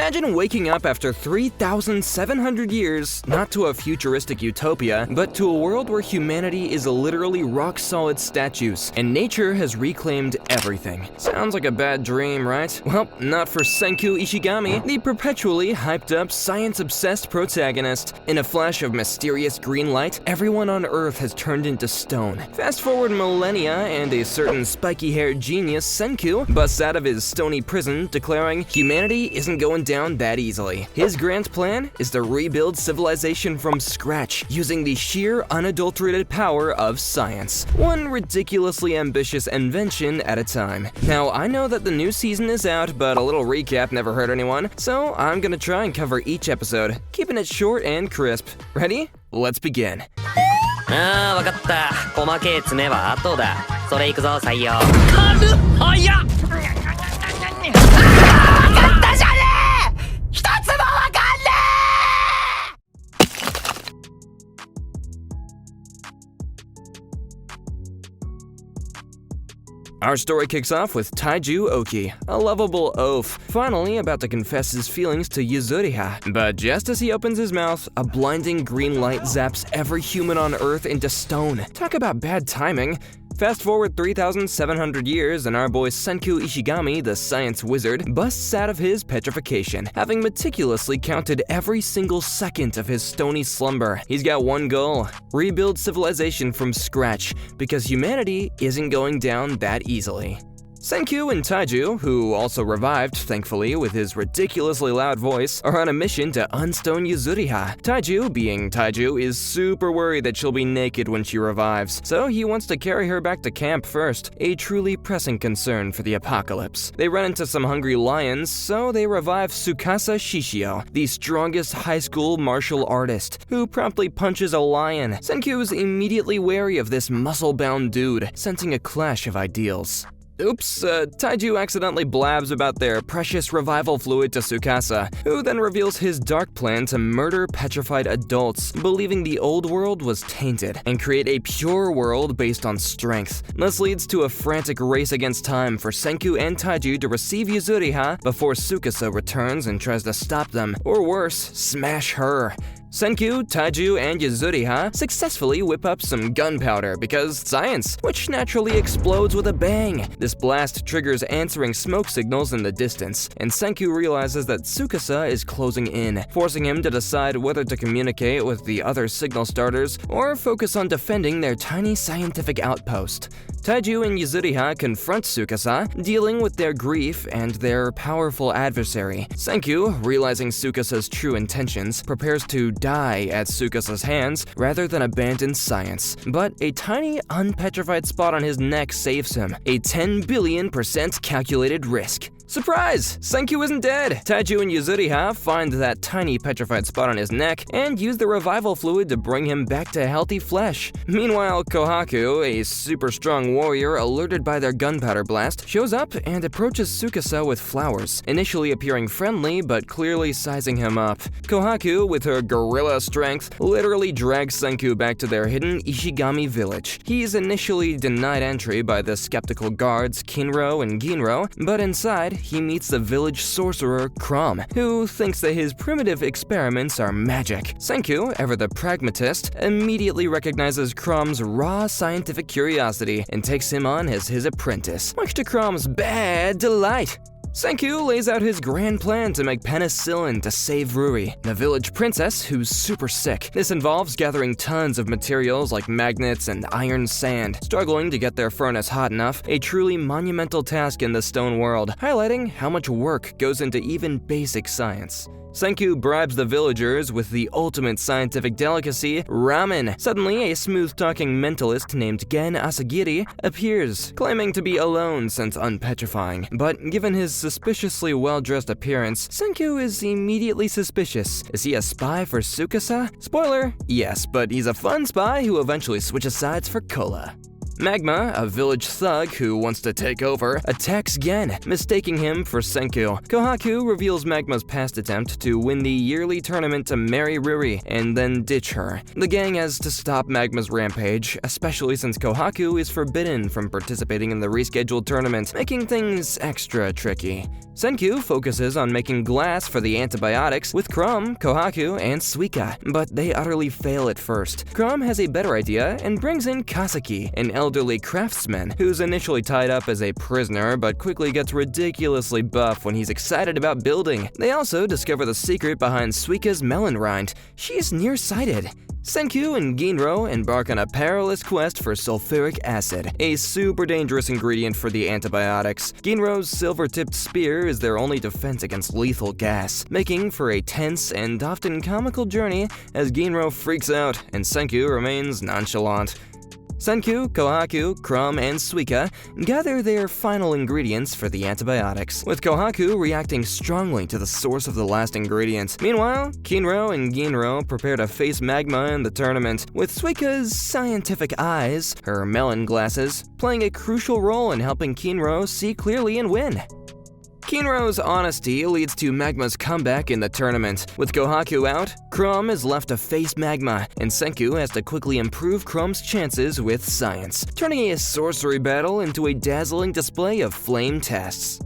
Imagine waking up after 3,700 years, not to a futuristic utopia, but to a world where humanity is literally rock-solid statues, and nature has reclaimed everything. Sounds like a bad dream, right? Well, not for Senku Ishigami, the perpetually hyped-up, science-obsessed protagonist. In a flash of mysterious green light, everyone on Earth has turned into stone. Fast forward millennia, and a certain spiky-haired genius, Senku, busts out of his stony prison, declaring humanity isn't going down that easily. His grand plan is to rebuild civilization from scratch, using the sheer, unadulterated power of science. One ridiculously ambitious invention at a time. Now, I know that the new season is out, but a little recap never hurt anyone, so I'm gonna try and cover each episode, keeping it short and crisp. Ready? Let's begin. わかった。細けえ詰めは後だ。それ行くぞ採用。軽っ早っ。Our story kicks off with Taiju Oki, a lovable oaf, finally about to confess his feelings to Yuzuriha. But just as he opens his mouth, a blinding green light zaps every human on Earth into stone. Talk about bad timing. Fast forward 3,700 years, and our boy Senku Ishigami, the science wizard, busts out of his petrification, having meticulously counted every single second of his stony slumber. He's got one goal: rebuild civilization from scratch, because humanity isn't going down that easily. Senku and Taiju, who also revived, thankfully, with his ridiculously loud voice, are on a mission to unstone Yuzuriha. Taiju, being Taiju, is super worried that she'll be naked when she revives, so he wants to carry her back to camp first, a truly pressing concern for the apocalypse. They run into some hungry lions, so they revive Tsukasa Shishio, the strongest high school martial artist, who promptly punches a lion. Senku's immediately wary of this muscle-bound dude, sensing a clash of ideals. Oops, Taiju accidentally blabs about their precious revival fluid to Tsukasa, who then reveals his dark plan to murder petrified adults, believing the old world was tainted, and create a pure world based on strength. This leads to a frantic race against time for Senku and Taiju to receive Yuzuriha before Tsukasa returns and tries to stop them, or worse, smash her. Senku, Taiju, and Yuzuriha successfully whip up some gunpowder because science, which naturally explodes with a bang. This blast triggers answering smoke signals in the distance, and Senku realizes that Tsukasa is closing in, forcing him to decide whether to communicate with the other signal starters or focus on defending their tiny scientific outpost. Taiju and Yuzuriha confront Tsukasa, dealing with their grief and their powerful adversary. Senku, realizing Tsukasa's true intentions, prepares to die at Tsukasa's hands rather than abandon science. But a tiny, unpetrified spot on his neck saves him, a 10 billion% calculated risk. Surprise! Senku isn't dead! Taiju and Yuzuriha find that tiny petrified spot on his neck and use the revival fluid to bring him back to healthy flesh. Meanwhile, Kohaku, a super strong warrior alerted by their gunpowder blast, shows up and approaches Tsukasa with flowers, initially appearing friendly but clearly sizing him up. Kohaku, with her gorilla strength, literally drags Senku back to their hidden Ishigami village. He's initially denied entry by the skeptical guards Kinro and Ginro, but inside, he meets the village sorcerer Crom, who thinks that his primitive experiments are magic. Senku, ever the pragmatist, immediately recognizes Crom's raw scientific curiosity and takes him on as his apprentice, much to Crom's bad delight. Senku lays out his grand plan to make penicillin to save Ruri, the village princess who's super sick. This involves gathering tons of materials like magnets and iron sand, struggling to get their furnace hot enough, a truly monumental task in the stone world, highlighting how much work goes into even basic science. Senku bribes the villagers with the ultimate scientific delicacy, ramen. Suddenly, a smooth-talking mentalist named Gen Asagiri appears, claiming to be alone since unpetrifying. But given his suspiciously well-dressed appearance, Senku is immediately suspicious. Is he a spy for Tsukasa? Spoiler, yes, but he's a fun spy who eventually switches sides for Cola. Magma, a village thug who wants to take over, attacks Gen, mistaking him for Senku. Kohaku reveals Magma's past attempt to win the yearly tournament to marry Ruri and then ditch her. The gang has to stop Magma's rampage, especially since Kohaku is forbidden from participating in the rescheduled tournament, making things extra tricky. Senku focuses on making glass for the antibiotics with Crumb, Kohaku, and Suika, but they utterly fail at first. Crumb has a better idea and brings in Kasaki, an elderly craftsman who's initially tied up as a prisoner but quickly gets ridiculously buff when he's excited about building. They also discover the secret behind Suika's melon rind. She's nearsighted. Senku and Ginro embark on a perilous quest for sulfuric acid, a super dangerous ingredient for the antibiotics. Ginro's silver-tipped spear is their only defense against lethal gas, making for a tense and often comical journey as Ginro freaks out and Senku remains nonchalant. Senku, Kohaku, Crumb, and Suika gather their final ingredients for the antibiotics, with Kohaku reacting strongly to the source of the last ingredient. Meanwhile, Kinro and Ginro prepare to face Magma in the tournament, with Suika's scientific eyes, her melon glasses, playing a crucial role in helping Kinro see clearly and win. Kinro's honesty leads to Magma's comeback in the tournament. With Kohaku out, Crumb is left to face Magma, and Senku has to quickly improve Crumb's chances with science, turning a sorcery battle into a dazzling display of flame tests.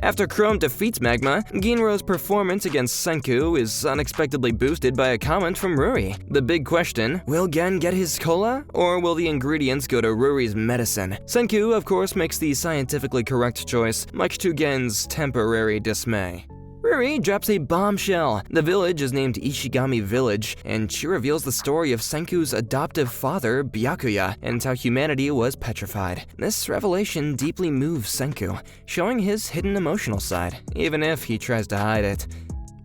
After Crumb defeats Magma, Ginro's performance against Senku is unexpectedly boosted by a comment from Ruri. The big question, will Gen get his cola, or will the ingredients go to Ruri's medicine? Senku, of course, makes the scientifically correct choice, much to Gen's temporary dismay. Ruri drops a bombshell. The village is named Ishigami Village, and she reveals the story of Senku's adoptive father, Byakuya, and how humanity was petrified. This revelation deeply moves Senku, showing his hidden emotional side, even if he tries to hide it.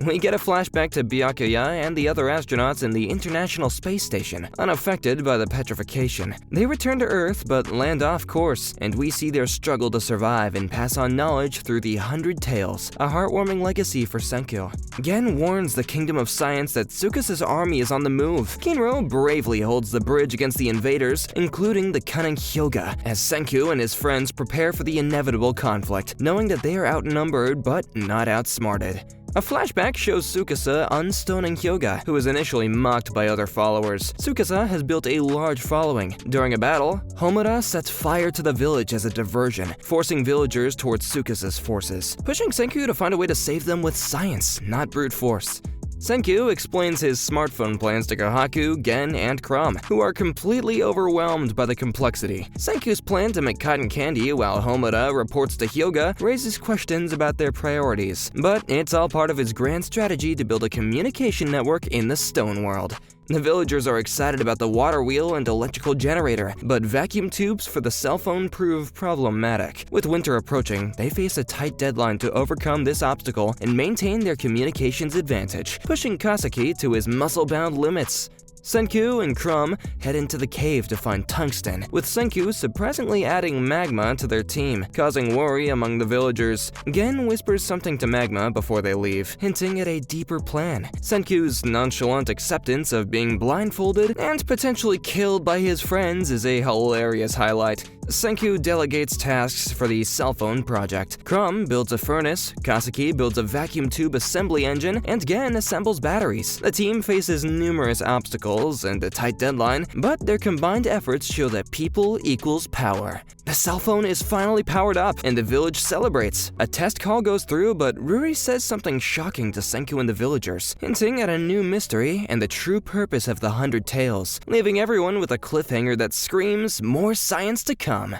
We get a flashback to Byakuya and the other astronauts in the International Space Station, unaffected by the petrification. They return to Earth but land off course, and we see their struggle to survive and pass on knowledge through the 100 Tales, a heartwarming legacy for Senku. Gen warns the Kingdom of Science that Tsukasa's army is on the move. Kinro bravely holds the bridge against the invaders, including the cunning Hyoga, as Senku and his friends prepare for the inevitable conflict, knowing that they are outnumbered but not outsmarted. A flashback shows Tsukasa unstoning Hyoga, who was initially mocked by other followers. Tsukasa has built a large following. During a battle, Homura sets fire to the village as a diversion, forcing villagers towards Tsukasa's forces, pushing Senku to find a way to save them with science, not brute force. Senku explains his smartphone plans to Kohaku, Gen, and Crumb, who are completely overwhelmed by the complexity. Senku's plan to make cotton candy while Homura reports to Hyoga raises questions about their priorities, but it's all part of his grand strategy to build a communication network in the stone world. The villagers are excited about the water wheel and electrical generator, but vacuum tubes for the cell phone prove problematic. With winter approaching, they face a tight deadline to overcome this obstacle and maintain their communications advantage, pushing Kasaki to his muscle-bound limits. Senku and Crumb head into the cave to find tungsten, with Senku surprisingly adding Magma to their team, causing worry among the villagers. Gen whispers something to Magma before they leave, hinting at a deeper plan. Senku's nonchalant acceptance of being blindfolded and potentially killed by his friends is a hilarious highlight. Senku delegates tasks for the cell phone project. Crumb builds a furnace, Kasaki builds a vacuum tube assembly engine, and Gen assembles batteries. The team faces numerous obstacles and a tight deadline, but their combined efforts show that people equals power. The cell phone is finally powered up, and the village celebrates. A test call goes through, but Ruri says something shocking to Senku and the villagers, hinting at a new mystery and the true purpose of the 100 Tales, leaving everyone with a cliffhanger that screams more science to come.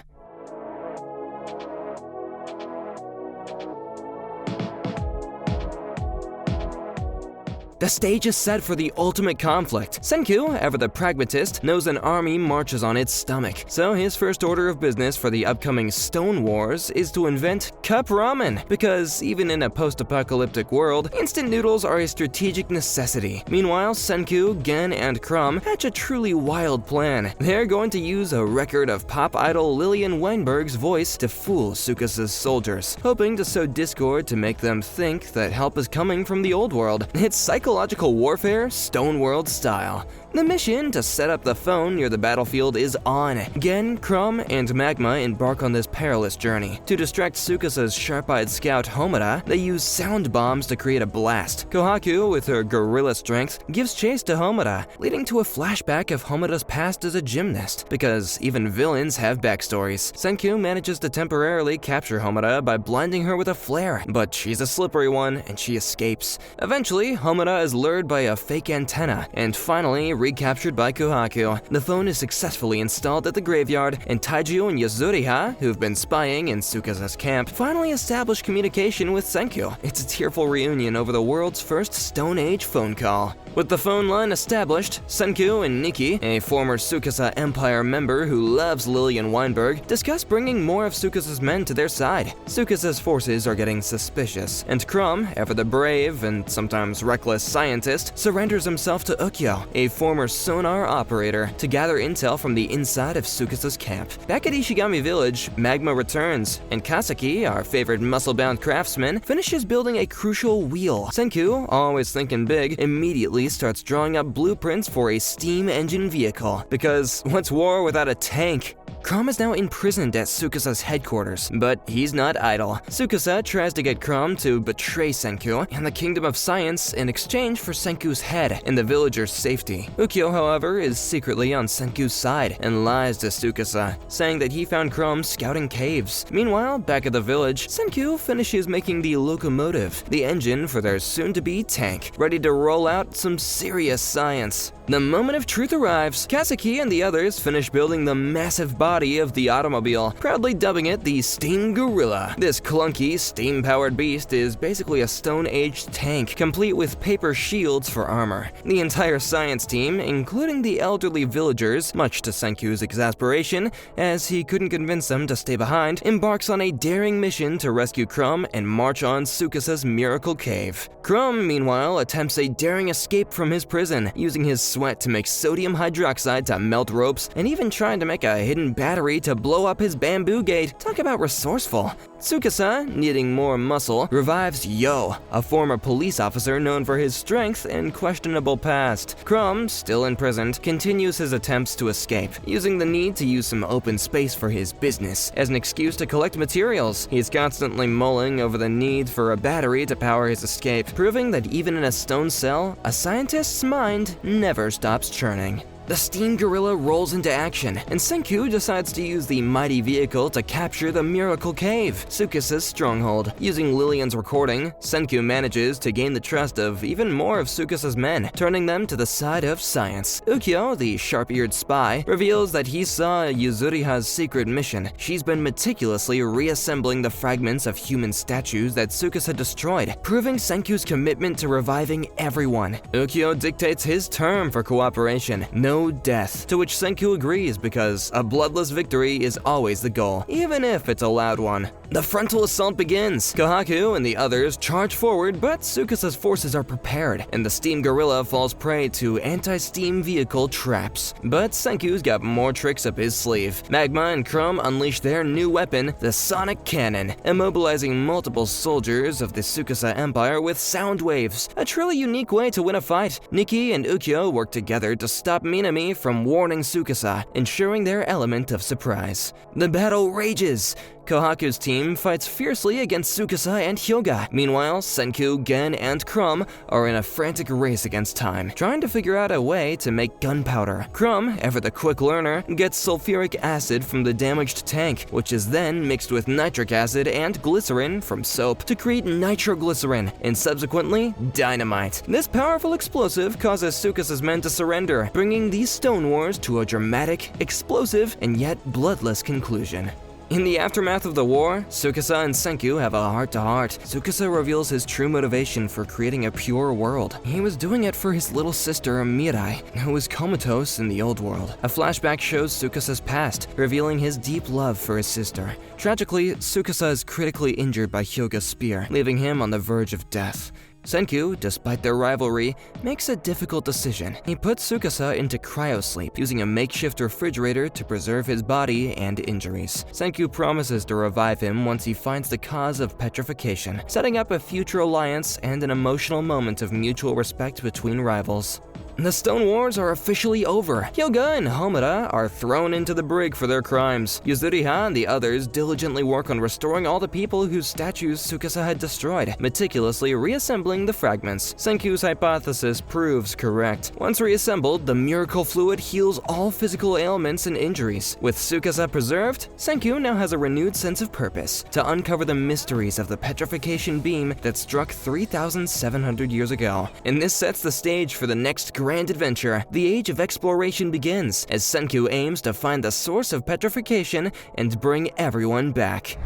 The stage is set for the ultimate conflict. Senku, ever the pragmatist, knows an army marches on its stomach, so his first order of business for the upcoming Stone Wars is to invent cup ramen, because even in a post-apocalyptic world, instant noodles are a strategic necessity. Meanwhile, Senku, Gen, and Crumb hatch a truly wild plan. They're going to use a record of pop idol Lillian Weinberg's voice to fool Tsukasa's soldiers, hoping to sow discord to make them think that help is coming from the old world. It's psychological warfare, Stone World style. The mission to set up the phone near the battlefield is on. Gen, Chrome, and Magma embark on this perilous journey. To distract Tsukasa's sharp-eyed scout Homura, they use sound bombs to create a blast. Kohaku, with her gorilla strength, gives chase to Homura, leading to a flashback of Homura's past as a gymnast, because even villains have backstories. Senku manages to temporarily capture Homura by blinding her with a flare, but she's a slippery one, and she escapes. Eventually, Homura is lured by a fake antenna, and finally recaptured by Kohaku. The phone is successfully installed at the graveyard, and Taiju and Yuzuriha, who've been spying in Tsukasa's camp, finally establish communication with Senku. It's a tearful reunion over the world's first Stone Age phone call. With the phone line established, Senku and Nikki, a former Tsukasa Empire member who loves Lillian Weinberg, discuss bringing more of Tsukasa's men to their side. Tsukasa's forces are getting suspicious, and Chrome, ever the brave and sometimes reckless scientist, surrenders himself to Ukyo, a former sonar operator, to gather intel from the inside of Tsukasa's camp. Back at Ishigami Village, Magma returns, and Kaseki, our favorite muscle-bound craftsman, finishes building a crucial wheel. Senku, always thinking big, immediately starts drawing up blueprints for a steam engine vehicle, because what's war without a tank? Chrome is now imprisoned at Tsukasa's headquarters, but he's not idle. Tsukasa tries to get Chrome to betray Senku and the Kingdom of Science in exchange for Senku's head and the villagers' safety. Ukyo, however, is secretly on Senku's side and lies to Tsukasa, saying that he found Chrome scouting caves. Meanwhile, back at the village, Senku finishes making the locomotive, the engine for their soon-to-be tank, ready to roll out some serious science. The moment of truth arrives. Kaseki and the others finish building the massive body of the automobile, proudly dubbing it the Steam Gorilla. This clunky, steam-powered beast is basically a Stone-Age tank, complete with paper shields for armor. The entire science team, including the elderly villagers, much to Senku's exasperation, as he couldn't convince them to stay behind, embarks on a daring mission to rescue Chrome and march on Tsukasa's Miracle Cave. Chrome, meanwhile, attempts a daring escape from his prison, using his sweat to make sodium hydroxide to melt ropes, and even trying to make a hidden battery to blow up his bamboo gate. Talk about resourceful. Tsukasa, needing more muscle, revives Yo, a former police officer known for his strength and questionable past. Chrome, still imprisoned, continues his attempts to escape, using the need to use some open space for his business as an excuse to collect materials. He's constantly mulling over the need for a battery to power his escape, proving that even in a stone cell, a scientist's mind never stops churning. The Steam Gorilla rolls into action, and Senku decides to use the mighty vehicle to capture the Miracle Cave, Tsukasa's stronghold. Using Lillian's recording, Senku manages to gain the trust of even more of Tsukasa's men, turning them to the side of science. Ukyo, the sharp-eared spy, reveals that he saw Yuzuriha's secret mission. She's been meticulously reassembling the fragments of human statues that Tsukasa destroyed, proving Senku's commitment to reviving everyone. Ukyo dictates his term for cooperation: no death, to which Senku agrees because a bloodless victory is always the goal, even if it's a loud one. The frontal assault begins. Kohaku and the others charge forward, but Tsukasa's forces are prepared, and the Steam Gorilla falls prey to anti-steam vehicle traps. But Senku's got more tricks up his sleeve. Magma and Chrome unleash their new weapon, the Sonic Cannon, immobilizing multiple soldiers of the Tsukasa Empire with sound waves, a truly unique way to win a fight. Nikki and Ukyo work together to stop Minami from warning Tsukasa, ensuring their element of surprise. The battle rages. Kohaku's team fights fiercely against Tsukasa and Hyoga. Meanwhile, Senku, Gen, and Chrome are in a frantic race against time, trying to figure out a way to make gunpowder. Chrome, ever the quick learner, gets sulfuric acid from the damaged tank, which is then mixed with nitric acid and glycerin from soap to create nitroglycerin, and subsequently, dynamite. This powerful explosive causes Tsukasa's men to surrender, bringing these Stone Wars to a dramatic, explosive, and yet bloodless conclusion. In the aftermath of the war, Tsukasa and Senku have a heart-to-heart. Tsukasa reveals his true motivation for creating a pure world. He was doing it for his little sister, Mirai, who was comatose in the old world. A flashback shows Tsukasa's past, revealing his deep love for his sister. Tragically, Tsukasa is critically injured by Hyoga's spear, leaving him on the verge of death. Senku, despite their rivalry, makes a difficult decision. He puts Tsukasa into cryosleep, using a makeshift refrigerator to preserve his body and injuries. Senku promises to revive him once he finds the cause of petrification, setting up a future alliance and an emotional moment of mutual respect between rivals. The Stone Wars are officially over. Hyoga and Homura are thrown into the brig for their crimes. Yuzuriha and the others diligently work on restoring all the people whose statues Tsukasa had destroyed, meticulously reassembling the fragments. Senku's hypothesis proves correct. Once reassembled, the miracle fluid heals all physical ailments and injuries. With Tsukasa preserved, Senku now has a renewed sense of purpose to uncover the mysteries of the petrification beam that struck 3,700 years ago. And this sets the stage for the next grand adventure. The age of exploration begins as Senku aims to find the source of petrification and bring everyone back.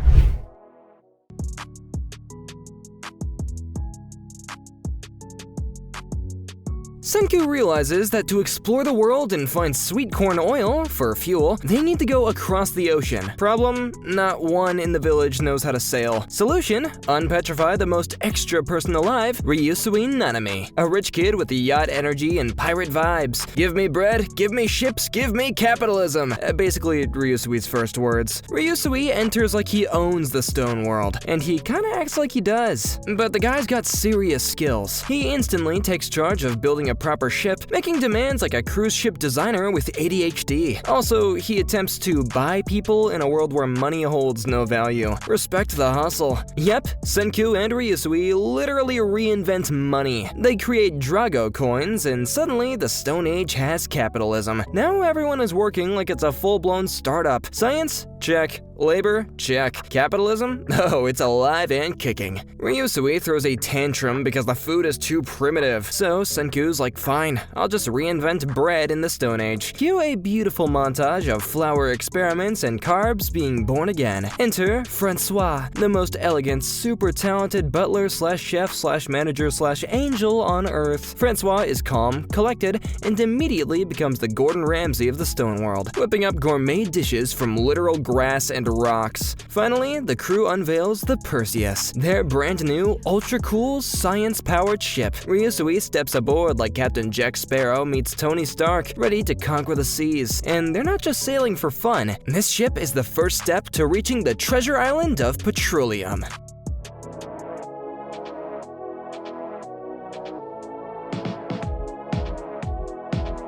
Senku realizes that to explore the world and find sweet corn oil for fuel, they need to go across the ocean. Problem: not one in the village knows how to sail. Solution: unpetrify the most extra person alive, Ryusui Nanami, a rich kid with the yacht energy and pirate vibes. Give me bread, give me ships, give me capitalism. Basically, Ryusui's first words. Ryusui enters like he owns the stone world, and he kinda acts like he does. But the guy's got serious skills. He instantly takes charge of building a proper ship, making demands like a cruise ship designer with ADHD. Also, he attempts to buy people in a world where money holds no value. Respect the hustle. Yep, Senku and Ryusui literally reinvent money. They create Drago coins, and suddenly the Stone Age has capitalism. Now everyone is working like it's a full-blown startup. Science? Check. Labor? Check. Capitalism? Oh, it's alive and kicking. Ryusui throws a tantrum because the food is too primitive, so Senku's like, fine, I'll just reinvent bread in the Stone Age. Cue a beautiful montage of flour experiments and carbs being born again. Enter Francois, the most elegant, super talented butler slash chef slash manager slash angel on Earth. Francois is calm, collected, and immediately becomes the Gordon Ramsay of the Stone World, whipping up gourmet dishes from literal grass and rocks. Finally, the crew unveils the Perseus, their brand new, ultra-cool, science-powered ship. Ryusui steps aboard like Captain Jack Sparrow meets Tony Stark, ready to conquer the seas. And they're not just sailing for fun. This ship is the first step to reaching the treasure island of petroleum.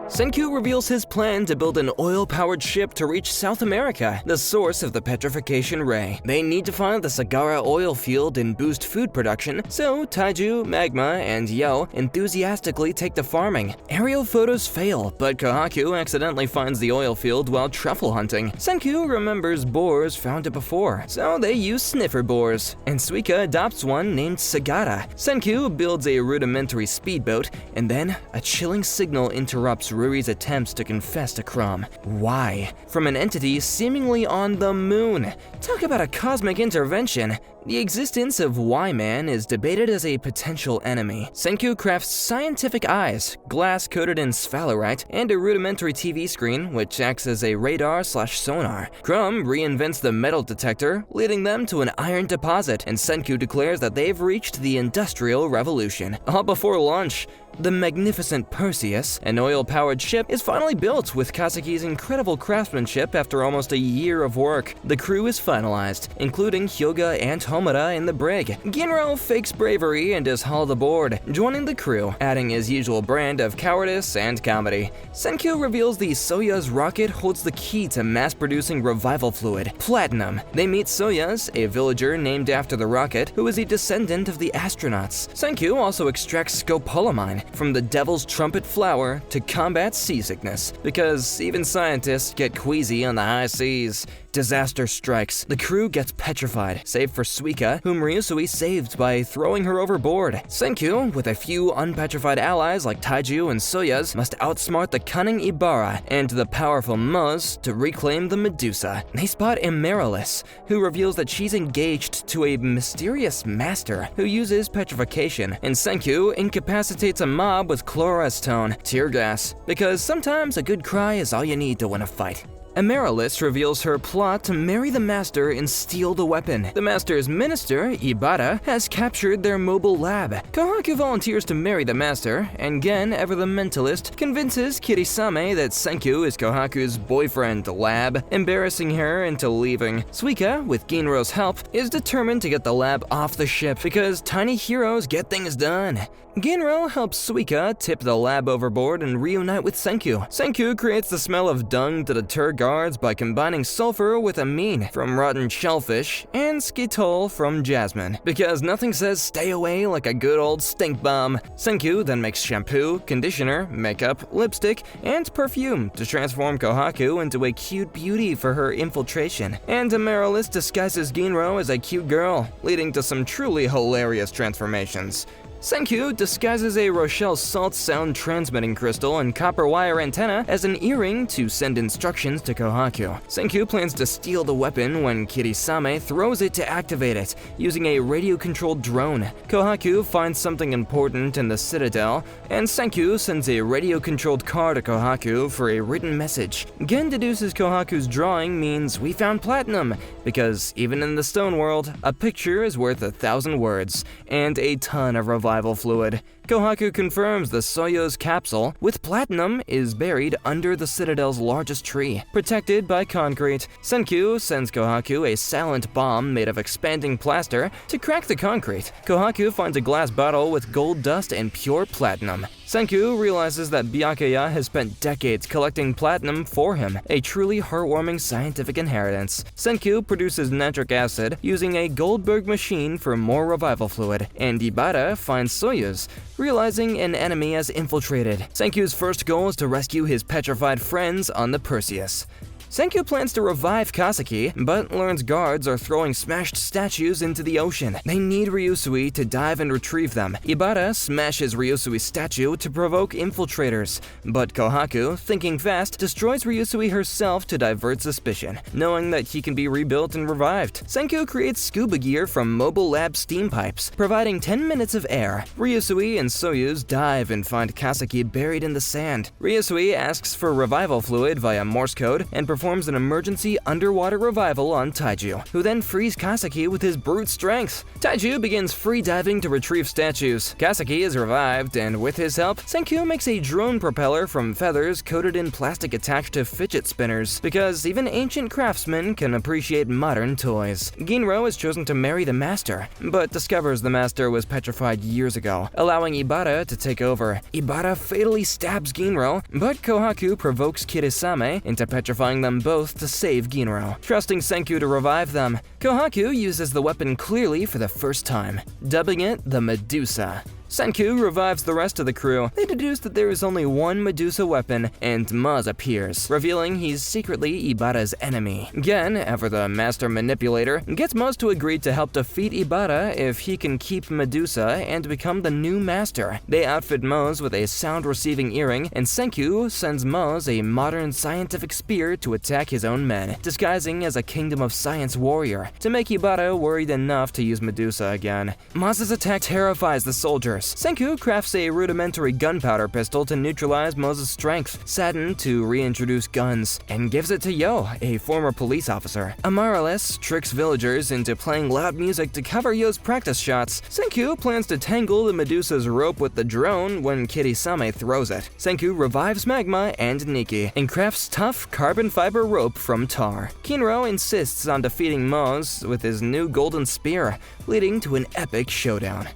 Senku reveals his plan to build an oil-powered ship to reach South America, the source of the petrification ray. They need to find the Sagara oil field and boost food production, so Taiju, Magma, and Yo enthusiastically take to farming. Aerial photos fail, but Kohaku accidentally finds the oil field while truffle hunting. Senku remembers boars found it before, so they use sniffer boars, and Suika adopts one named Sagara. Senku builds a rudimentary speedboat, and then a chilling signal interrupts Ruri's attempts to confess to Crom. Why? From an entity seemingly on the moon. Talk about a cosmic intervention. The existence of Y-Man is debated as a potential enemy. Senku crafts scientific eyes, glass coated in sphalerite, and a rudimentary TV screen, which acts as a radar/sonar. Crom reinvents the metal detector, leading them to an iron deposit, and Senku declares that they've reached the Industrial Revolution. All before launch. The magnificent Perseus, an oil-powered ship, is finally built with Kazuki's incredible craftsmanship after almost a year of work. The crew is finalized, including Hyoga and Homura in the brig. Ginro fakes bravery and is hauled aboard, joining the crew, adding his usual brand of cowardice and comedy. Senku reveals the Soyuz rocket holds the key to mass-producing revival fluid, platinum. They meet Soyuz, a villager named after the rocket, who is a descendant of the astronauts. Senku also extracts scopolamine from the devil's trumpet flower to combat seasickness, because even scientists get queasy on the high seas. Disaster strikes. The crew gets petrified, save for Suika, whom Ryusui saved by throwing her overboard. Senku, with a few unpetrified allies like Taiju and Soyuz, must outsmart the cunning Ibara and the powerful Muz to reclaim the Medusa. They spot Amaryllis, who reveals that she's engaged to a mysterious master who uses petrification, and Senku incapacitates a mob with chloracetone, tear gas, because sometimes a good cry is all you need to win a fight. Amaryllis reveals her plot to marry the Master and steal the weapon. The Master's minister, Ibara, has captured their mobile lab. Kohaku volunteers to marry the Master, and Gen, ever the mentalist, convinces Kirisame that Senku is Kohaku's boyfriend lab, embarrassing her into leaving. Suika, with Ginro's help, is determined to get the lab off the ship because tiny heroes get things done. Ginro helps Suika tip the lab overboard and reunite with Senku. Senku creates the smell of dung to deter guards by combining sulfur with amine from rotten shellfish and skitol from jasmine, because nothing says stay away like a good old stink bomb. Senku then makes shampoo, conditioner, makeup, lipstick, and perfume to transform Kohaku into a cute beauty for her infiltration. And Amaryllis disguises Ginro as a cute girl, leading to some truly hilarious transformations. Senku disguises a Rochelle salt sound transmitting crystal and copper wire antenna as an earring to send instructions to Kohaku. Senku plans to steal the weapon when Kirisame throws it to activate it, using a radio-controlled drone. Kohaku finds something important in the Citadel, and Senku sends a radio-controlled car to Kohaku for a written message. Gen deduces Kohaku's drawing means we found platinum, because even in the stone world, a picture is worth 1,000 words, and a ton of revival fluid. Kohaku confirms the Soyuz capsule with platinum is buried under the Citadel's largest tree, protected by concrete. Senku sends Kohaku a silent bomb made of expanding plaster to crack the concrete. Kohaku finds a glass bottle with gold dust and pure platinum. Senku realizes that Byakuya has spent decades collecting platinum for him, a truly heartwarming scientific inheritance. Senku produces nitric acid using a Goldberg machine for more revival fluid, and Ibara finds Soyuz, realizing an enemy has infiltrated. Senku's first goal is to rescue his petrified friends on the Perseus. Senku plans to revive Kaseki, but learns guards are throwing smashed statues into the ocean. They need Ryusui to dive and retrieve them. Ibara smashes Ryusui's statue to provoke infiltrators, but Kohaku, thinking fast, destroys Ryusui herself to divert suspicion, knowing that he can be rebuilt and revived. Senku creates scuba gear from mobile lab steam pipes, providing 10 minutes of air. Ryusui and Soyuz dive and find Kaseki buried in the sand. Ryusui asks for revival fluid via Morse code and performs an emergency underwater revival on Taiju, who then frees Kaseki with his brute strength. Taiju begins free diving to retrieve statues. Kaseki is revived, and with his help, Senku makes a drone propeller from feathers coated in plastic attached to fidget spinners, because even ancient craftsmen can appreciate modern toys. Ginro is chosen to marry the Master, but discovers the Master was petrified years ago, allowing Ibara to take over. Ibara fatally stabs Ginro, but Kohaku provokes Kirisame into petrifying them both to save Ginro, trusting Senku to revive them. Kohaku uses the weapon clearly for the first time, dubbing it the Medusa. Senku revives the rest of the crew. They deduce that there is only one Medusa weapon, and Maz appears, revealing he's secretly Ibara's enemy. Gen, ever the master manipulator, gets Maz to agree to help defeat Ibara if he can keep Medusa and become the new master. They outfit Maz with a sound-receiving earring, and Senku sends Maz a modern scientific spear to attack his own men, disguising as a Kingdom of Science warrior, to make Ibara worried enough to use Medusa again. Maz's attack terrifies the soldiers. Senku crafts a rudimentary gunpowder pistol to neutralize Moz's strength, saddened to reintroduce guns, and gives it to Yo, a former police officer. Amaryllis tricks villagers into playing loud music to cover Yo's practice shots. Senku plans to tangle the Medusa's rope with the drone when Kirisame throws it. Senku revives Magma and Nikki, and crafts tough carbon fiber rope from tar. Kinro insists on defeating Moz with his new golden spear, leading to an epic showdown.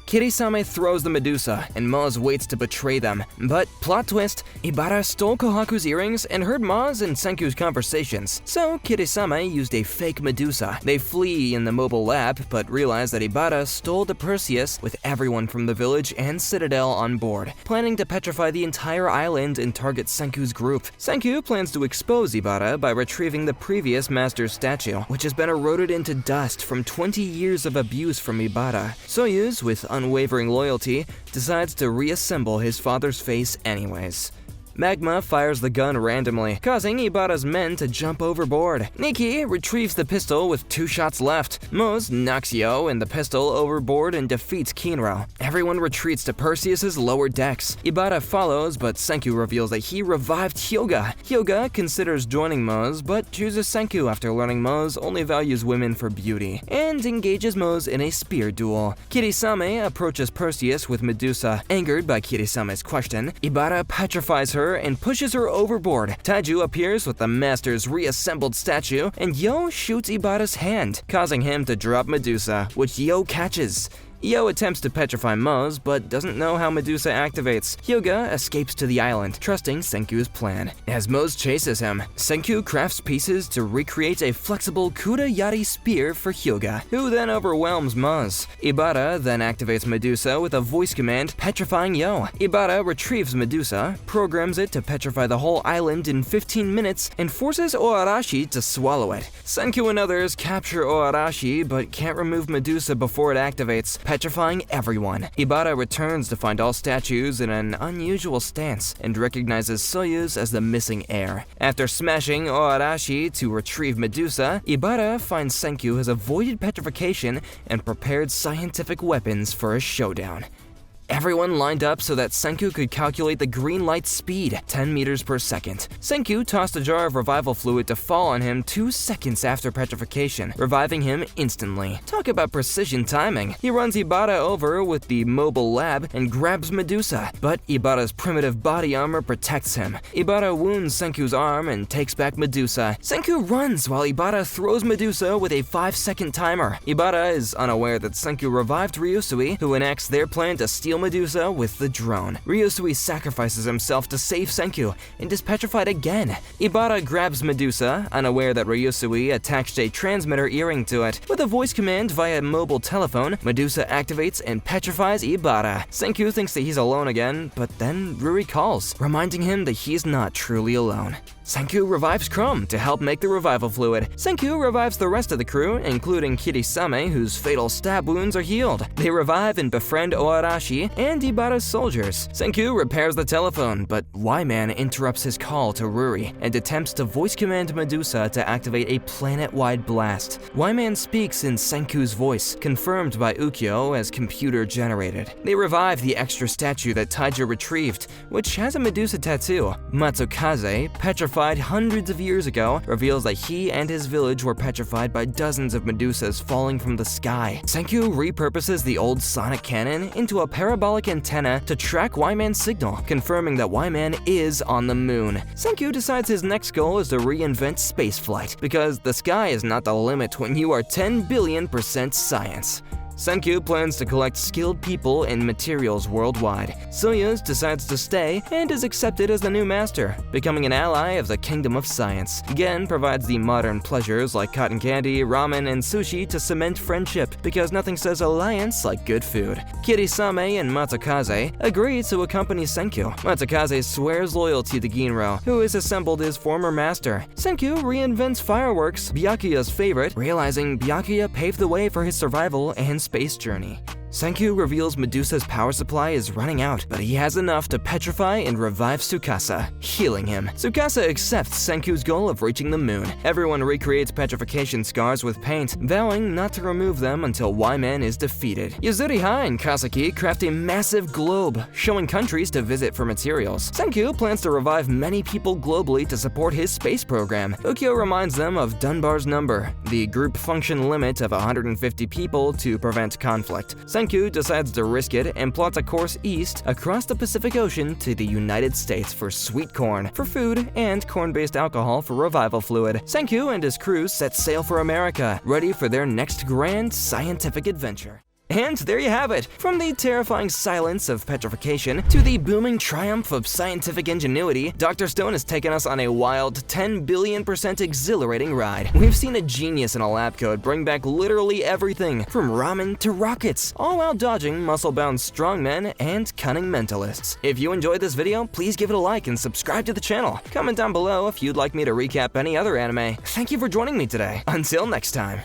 Kirisame throws the Medusa, and Maz waits to betray them. But, plot twist, Ibara stole Kohaku's earrings and heard Maz and Senku's conversations, so Kirisame used a fake Medusa. They flee in the mobile lab, but realize that Ibara stole the Perseus with everyone from the village and Citadel on board, planning to petrify the entire island and target Senku's group. Senku plans to expose Ibara by retrieving the previous master's statue, which has been eroded into dust from 20 years of abuse from Ibara. Soyuz, with unwavering loyalty, decides to reassemble his father's face anyways. Magma fires the gun randomly, causing Ibara's men to jump overboard. Nikki retrieves the pistol with 2 shots left. Moz knocks Yo and the pistol overboard and defeats Kinro. Everyone retreats to Perseus's lower decks. Ibara follows, but Senku reveals that he revived Hyoga. Hyoga considers joining Moz, but chooses Senku after learning Moz only values women for beauty, and engages Moz in a spear duel. Kirisame approaches Perseus with Medusa. Angered by Kirisame's question, Ibara petrifies her and pushes her overboard. Taiju appears with the master's reassembled statue, and Yo shoots Ibara's hand, causing him to drop Medusa, which Yo catches. Yo attempts to petrify Moz, but doesn't know how Medusa activates. Hyoga escapes to the island, trusting Senku's plan. As Moz chases him, Senku crafts pieces to recreate a flexible Kuda-Yari spear for Hyoga, who then overwhelms Moz. Ibara then activates Medusa with a voice command, petrifying Yo. Ibara retrieves Medusa, programs it to petrify the whole island in 15 minutes, and forces Oarashi to swallow it. Senku and others capture Oarashi, but can't remove Medusa before it activates, petrifying everyone. Ibara returns to find all statues in an unusual stance and recognizes Soyuz as the missing heir. After smashing Oarashi to retrieve Medusa, Ibara finds Senku has avoided petrification and prepared scientific weapons for a showdown. Everyone lined up so that Senku could calculate the green light's speed, 10 meters per second. Senku tossed a jar of revival fluid to fall on him 2 seconds after petrification, reviving him instantly. Talk about precision timing. He runs Ibara over with the mobile lab and grabs Medusa, but Ibara's primitive body armor protects him. Ibara wounds Senku's arm and takes back Medusa. Senku runs while Ibara throws Medusa with a 5-second timer. Ibara is unaware that Senku revived Ryusui, who enacts their plan to steal Medusa with the drone. Ryusui sacrifices himself to save Senku and is petrified again. Ibara grabs Medusa, unaware that Ryusui attached a transmitter earring to it. With a voice command via mobile telephone, Medusa activates and petrifies Ibara. Senku thinks that he's alone again, but then Ruri calls, reminding him that he's not truly alone. Senku revives Chrome to help make the revival fluid. Senku revives the rest of the crew, including Kirisame, whose fatal stab wounds are healed. They revive and befriend Oarashi and Ibara's soldiers. Senku repairs the telephone, but Y-Man interrupts his call to Ruri and attempts to voice command Medusa to activate a planet-wide blast. Y-Man speaks in Senku's voice, confirmed by Ukyo as computer-generated. They revive the extra statue that Taija retrieved, which has a Medusa tattoo. Matsukaze, petrified hundreds of years ago, reveals that he and his village were petrified by dozens of Medusas falling from the sky. Senku repurposes the old sonic cannon into a parabolic antenna to track Y-Man's signal, confirming that Y-Man is on the moon. Senku decides his next goal is to reinvent spaceflight, because the sky is not the limit when you are 10 billion% science. Senku plans to collect skilled people and materials worldwide. Soyuz decides to stay and is accepted as the new master, becoming an ally of the Kingdom of Science. Gen provides the modern pleasures like cotton candy, ramen, and sushi to cement friendship, because nothing says alliance like good food. Kirisame and Matsukaze agree to accompany Senku. Matsukaze swears loyalty to Ginro, who has assembled his former master. Senku reinvents fireworks, Byakuya's favorite, realizing Byakuya paved the way for his survival and space journey. Senku reveals Medusa's power supply is running out, but he has enough to petrify and revive Tsukasa, healing him. Tsukasa accepts Senku's goal of reaching the moon. Everyone recreates petrification scars with paint, vowing not to remove them until Y-Man is defeated. Yuzuriha and Kasaki craft a massive globe, showing countries to visit for materials. Senku plans to revive many people globally to support his space program. Ukyo reminds them of Dunbar's number, the group function limit of 150 people to prevent conflict. Senku decides to risk it and plots a course east across the Pacific Ocean to the United States for sweet corn, for food, and corn-based alcohol for revival fluid. Senku and his crew set sail for America, ready for their next grand scientific adventure. And there you have it! From the terrifying silence of petrification to the booming triumph of scientific ingenuity, Dr. Stone has taken us on a wild 10 billion% exhilarating ride. We've seen a genius in a lab coat bring back literally everything, from ramen to rockets, all while dodging muscle-bound strongmen and cunning mentalists. If you enjoyed this video, please give it a like and subscribe to the channel. Comment down below if you'd like me to recap any other anime. Thank you for joining me today. Until next time.